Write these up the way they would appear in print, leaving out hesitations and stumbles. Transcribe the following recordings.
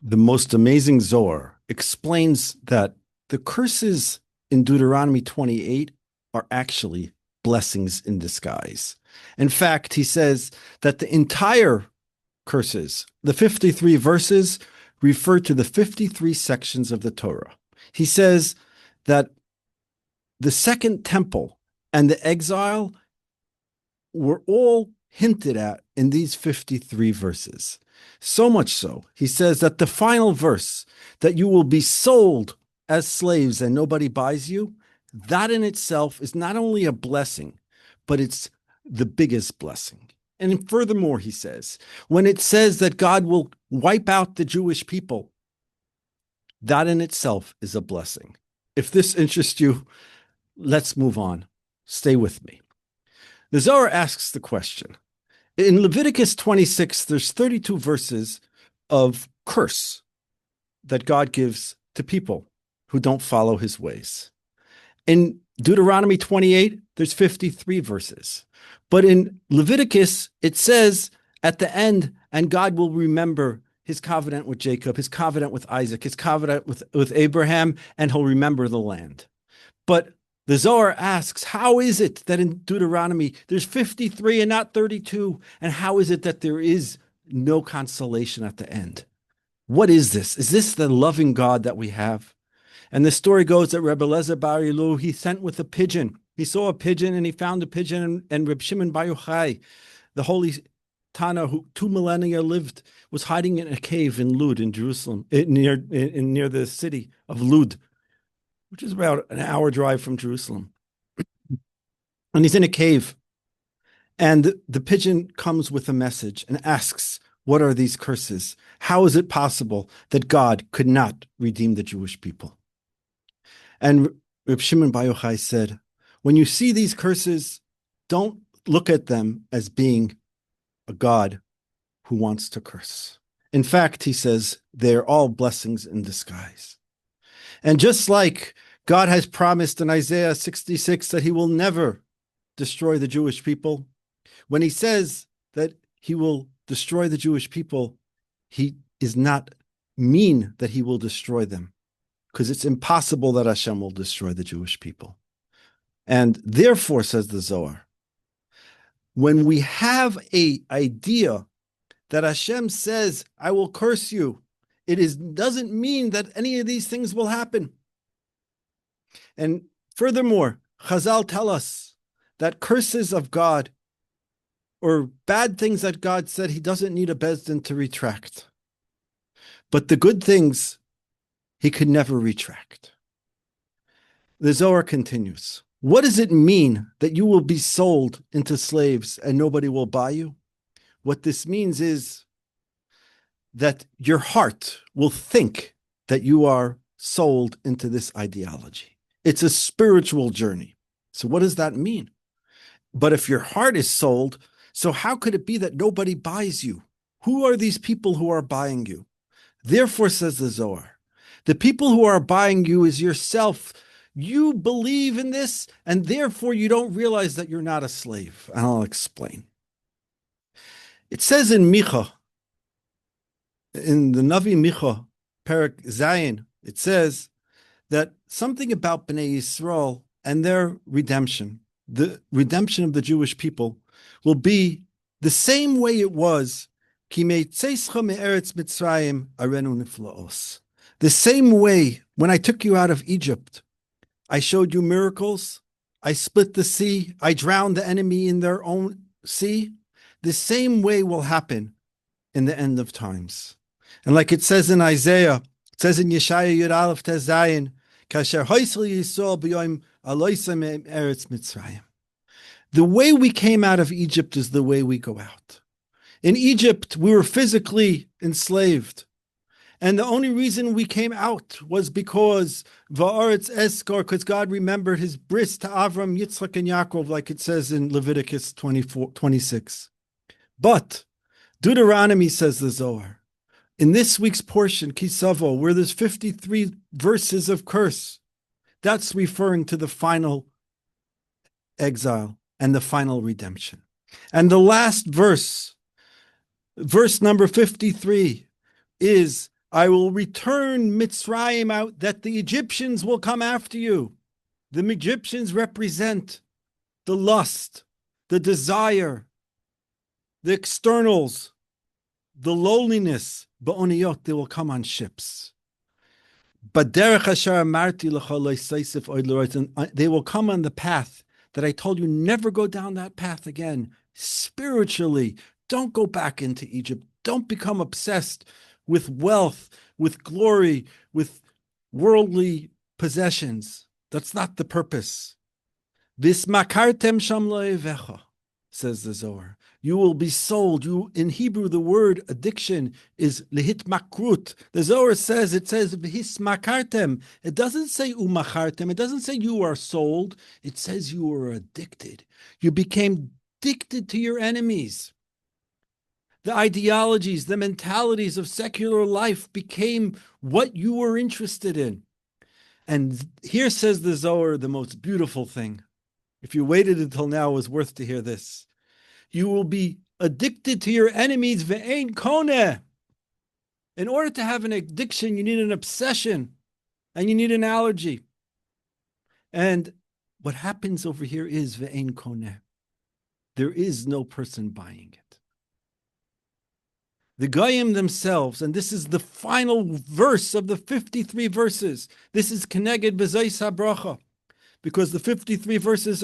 The most amazing Zohar explains that the curses in Deuteronomy 28 are actually blessings in disguise. In fact, he says that the entire curses, the 53 verses, refer to the 53 sections of the Torah. He says that the second temple and the exile were all hinted at in these 53 verses. So much so, he says that the final verse, that you will be sold as slaves and nobody buys you, that in itself is not only a blessing, but it's the biggest blessing. And furthermore, he says, when it says that God will wipe out the Jewish people, that in itself is a blessing. If this interests you, let's move on. Stay with me. The Zohar asks the question. In Leviticus 26, there's 32 verses of curse that God gives to people who don't follow his ways. In Deuteronomy 28, there's 53 verses. But in Leviticus, it says at the end, and God will remember his covenant with Jacob, his covenant with Isaac, his covenant with Abraham, and he'll remember the land. But the Zohar asks, how is it that in Deuteronomy there's 53 and not 32? And how is it that there is no consolation at the end? What is this? Is this the loving God that we have? And the story goes that Rebbe Eliezer Bar Ilu, he sent with a pigeon. He saw a pigeon and he found a pigeon, and Reb Shimon Bar Yochai, the holy Tana who 2 millennia lived, was hiding in a cave in Lud in Jerusalem, near the city of Lud, which is about an hour drive from Jerusalem. And he's in a cave. And the pigeon comes with a message and asks, what are these curses? How is it possible that God could not redeem the Jewish people? And Reb Shimon Bar Yochai said, when you see these curses, don't look at them as being a God who wants to curse. In fact, he says, they're all blessings in disguise. And just like God has promised in Isaiah 66 that he will never destroy the Jewish people, when he says that he will destroy the Jewish people, he is not mean that he will destroy them, because it's impossible that Hashem will destroy the Jewish people. And therefore, says the Zohar, when we have an idea that Hashem says, I will curse you, doesn't mean that any of these things will happen. And furthermore, Chazal tell us that curses of God or bad things that God said, he doesn't need a Bezdin to retract. But the good things, he could never retract. The Zohar continues. What does it mean that you will be sold into slaves and nobody will buy you? What this means is that your heart will think that you are sold into this ideology. It's a spiritual journey. So what does that mean? But if your heart is sold, so how could it be that nobody buys you? Who are these people who are buying you? Therefore, says the Zohar, the people who are buying you is yourself. You believe in this, and therefore you don't realize that you're not a slave. And I'll explain. It says in Micha, in the Navi Micha, Perek Zayin, it says that something about Bnei Yisrael and their redemption, the redemption of the Jewish people, will be the same way it was, the same way when I took you out of Egypt. I showed you miracles. I split the sea. I drowned the enemy in their own sea. The same way will happen in the end of times. And like it says in Isaiah, it says in Yeshaya Yud Aleph Tez Zayin, Kasher Hoysel Yisrael b'yoim aloisem eretz Mitzrayim. The way we came out of Egypt is the way we go out. In Egypt, we were physically enslaved. And the only reason we came out was because Va'aretz Eskor, because God remembered his bris to Avram, Yitzchak, and Yaakov, like it says in Leviticus 26. But Deuteronomy, says the Zohar, in this week's portion, Ki Savo, where there's 53 verses of curse, that's referring to the final exile and the final redemption. And the last verse number 53, is I will return Mitzrayim out, that the Egyptians will come after you. The Egyptians represent the lust, the desire, the externals, the lowliness. Ba'oniyot, they will come on ships. But they will come on the path that I told you, never go down that path again. Spiritually, don't go back into Egypt. Don't become obsessed with wealth, with glory, with worldly possessions. That's not the purpose. Vismakartem sham lo'evecha, says the Zohar. You will be sold. In Hebrew, the word addiction is lehitmakrut. The Zohar says, vismakartem. It doesn't say umachartem. It doesn't say you are sold. It says you are addicted. You became addicted to your enemies. The ideologies, the mentalities of secular life became what you were interested in. And here says the Zohar, the most beautiful thing. If you waited until now, it was worth to hear this. You will be addicted to your enemies, ve'ein koneh. In order to have an addiction, you need an obsession and you need an allergy. And what happens over here is ve'ein koneh. There is no person buying it. The Goyim themselves, and this is the final verse of the 53 verses. This is Keneged B'Zais HaBracha, because the 53 verses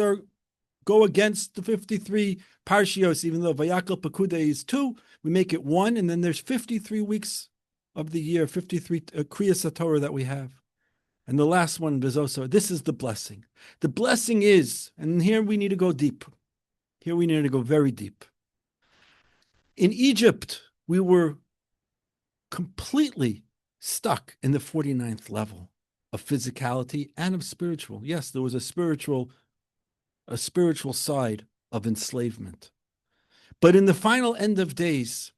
go against the 53 Parshios, even though Vayakal Pekudah is 2, we make it 1, and then there's 53 weeks of the year, 53 Kriyas HaTorah that we have. And the last one, Bezoso, this is the blessing. The blessing is, and here we need to go deep. Here we need to go very deep. In Egypt, we were completely stuck in the 49th level of physicality and of spiritual. Yes, there was a spiritual side of enslavement. But in the final end of days,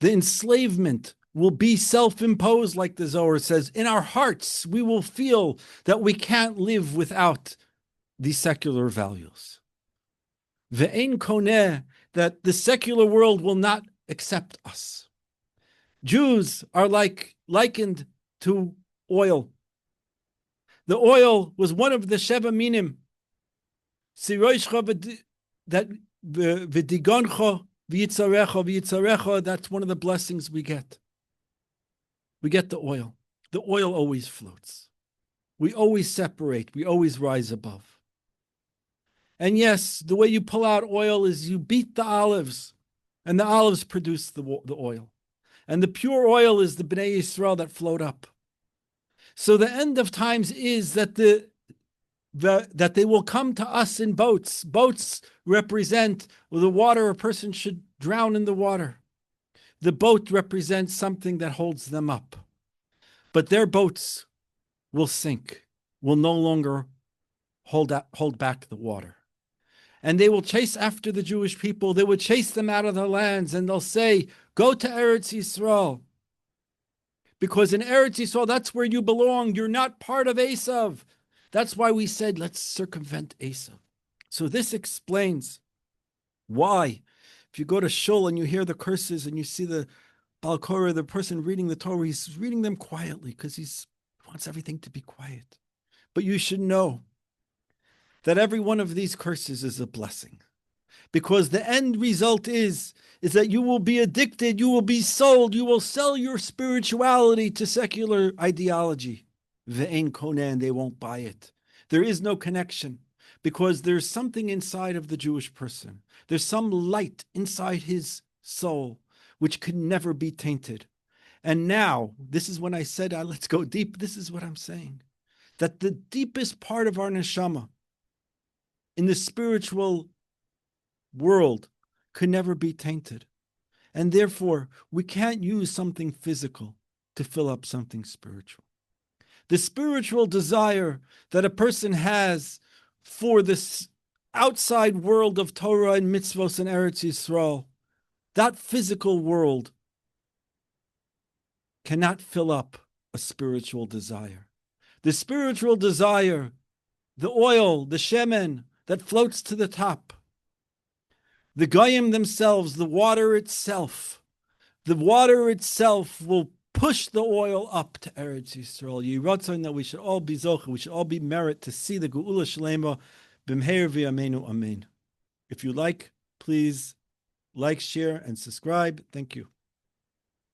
the enslavement will be self-imposed, like the Zohar says. In our hearts, we will feel that we can't live without these secular values. Ve'ein koneh, that the secular world will not accept us. Jews are likened to oil. The oil was one of the Sheva Minim. That v'digoncho v'yitzarecho, that's one of the blessings we get. We get the oil. The oil always floats. We always separate. We always rise above. And yes, the way you pull out oil is you beat the olives, and the olives produce the oil. And the pure oil is the Bnei Yisrael that float up. So the end of times is that that they will come to us in boats. Boats represent the water. A person should drown in the water. The boat represents something that holds them up. But their boats will sink, will no longer hold back the water. And they will chase after the Jewish people. They will chase them out of their lands, and they'll say, go to Eretz Yisrael. Because in Eretz Yisrael, that's where you belong. You're not part of Esav. That's why we said, let's circumvent Esav. So this explains why, if you go to Shul and you hear the curses and you see the Baal Korah, the person reading the Torah, he's reading them quietly because he wants everything to be quiet. But you should know that every one of these curses is a blessing. Because the end result is that you will be addicted, you will be sold, you will sell your spirituality to secular ideology. Ve'ein koneh, and they won't buy it. There is no connection, because there's something inside of the Jewish person. There's some light inside his soul which can never be tainted. And now, this is when I said, let's go deep. This is what I'm saying. That the deepest part of our neshama in the spiritual world could never be tainted. And therefore, we can't use something physical to fill up something spiritual. The spiritual desire that a person has for this outside world of Torah and mitzvos and Eretz Yisrael, that physical world cannot fill up a spiritual desire. The spiritual desire, the oil, the shemen that floats to the top, the goyim themselves, the water itself will push the oil up to Eretz Yisrael. Yiratzon that we should all be zocher, we should all be merit to see the Geula Shlema b'mheir v'yameinu amen. If you like, please like, share, and subscribe. Thank you.